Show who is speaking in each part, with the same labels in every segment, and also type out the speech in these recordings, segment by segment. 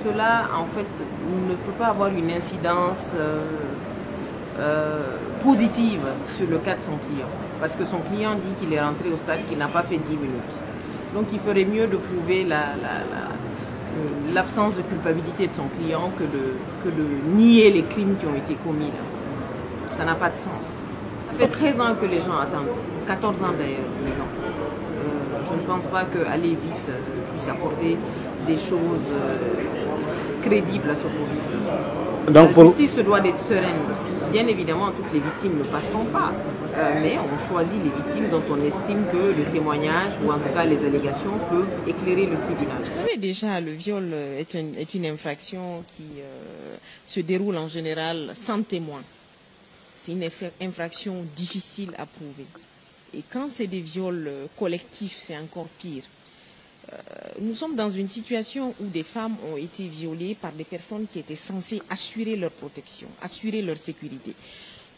Speaker 1: Cela, en fait, ne peut pas avoir une incidence positive sur le cas de son client. Parce que son client dit qu'il est rentré au stade qu'il n'a pas fait 10 minutes. Donc il ferait mieux de prouver l'absence de culpabilité de son client que de nier les crimes qui ont été commis là. Ça n'a pas de sens. Ça fait 13 ans que les gens attendent, 14 ans d'ailleurs, disons. Je ne pense pas qu'aller vite puisse apporter des choses crédibles à ce procès. La justice se doit d'être sereine aussi. Bien évidemment, toutes les victimes ne passeront pas, mais on choisit les victimes dont on estime que le témoignage ou en tout cas les allégations peuvent éclairer le tribunal.
Speaker 2: Vous savez déjà, le viol est une infraction qui se déroule en général sans témoin. C'est une infraction difficile à prouver. Et quand c'est des viols collectifs, c'est encore pire. Nous sommes dans une situation où des femmes ont été violées par des personnes qui étaient censées assurer leur protection, assurer leur sécurité.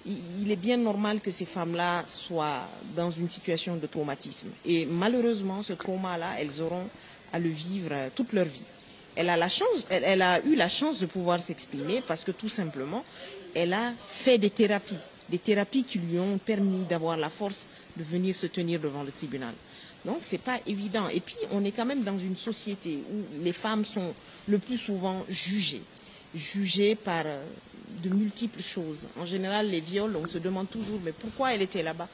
Speaker 2: Il est bien normal que ces femmes-là soient dans une situation de traumatisme. Et malheureusement, ce trauma-là, elles auront à le vivre toute leur vie. Elle a eu la chance de pouvoir s'exprimer parce que tout simplement, elle a fait des thérapies qui lui ont permis d'avoir la force de venir se tenir devant le tribunal. Donc, ce n'est pas évident. Et puis, on est quand même dans une société où les femmes sont le plus souvent jugées par de multiples choses. En général, les viols, on se demande toujours, mais pourquoi elle était là-bas?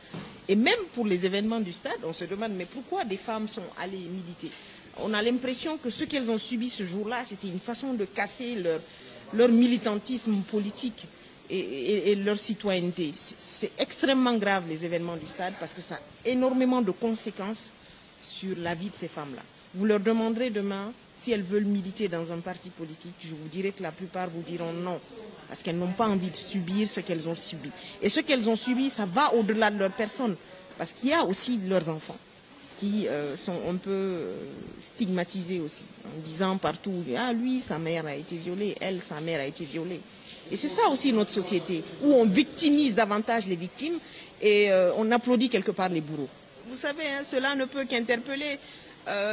Speaker 2: Et même pour les événements du stade, on se demande, mais pourquoi des femmes sont allées militer? On a l'impression que ce qu'elles ont subi ce jour-là, c'était une façon de casser leur militantisme politique et leur citoyenneté. C'est extrêmement grave, les événements du stade, parce que ça a énormément de conséquences sur la vie de ces femmes-là. Vous leur demanderez demain si elles veulent militer dans un parti politique. Je vous dirai que la plupart vous diront non, parce qu'elles n'ont pas envie de subir ce qu'elles ont subi. Et ce qu'elles ont subi, ça va au-delà de leur personne, parce qu'il y a aussi leurs enfants qui sont un peu stigmatisés aussi, en disant partout, ah lui, sa mère a été violée, elle, sa mère a été violée. Et c'est ça aussi notre société, où on victimise davantage les victimes et on applaudit quelque part les bourreaux. Vous savez, hein, cela ne peut qu'interpeller.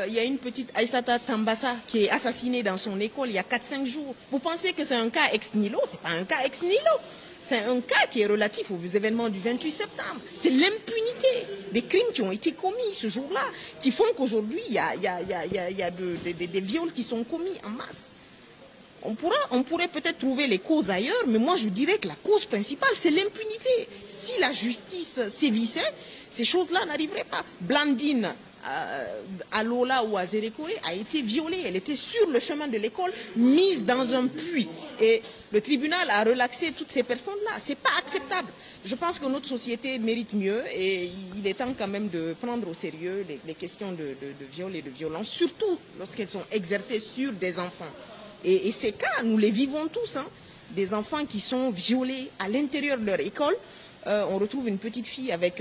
Speaker 2: Il y a une petite Aïssata Tambassa qui est assassinée dans son école il y a 4-5 jours. Vous pensez que c'est un cas ex nihilo? Ce n'est pas un cas ex nihilo. C'est un cas qui est relatif aux événements du 28 septembre. C'est l'impunité des crimes qui ont été commis ce jour-là qui font qu'aujourd'hui, il y a des viols qui sont commis en masse. On pourrait peut-être trouver les causes ailleurs, mais moi je dirais que la cause principale, c'est l'impunité. Si la justice sévissait, ces choses-là n'arriveraient pas. Blandine, à Lola ou à Zérékoré, a été violée. Elle était sur le chemin de l'école, mise dans un puits. Et le tribunal a relaxé toutes ces personnes-là. Ce n'est pas acceptable. Je pense que notre société mérite mieux et il est temps quand même de prendre au sérieux les questions de viol et de violence, surtout lorsqu'elles sont exercées sur des enfants. Et ces cas, nous les vivons tous, hein. Des enfants qui sont violés à l'intérieur de leur école. On retrouve une petite fille avec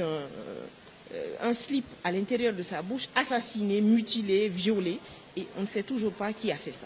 Speaker 2: un slip à l'intérieur de sa bouche, assassinée, mutilée, violée, et on ne sait toujours pas qui a fait ça.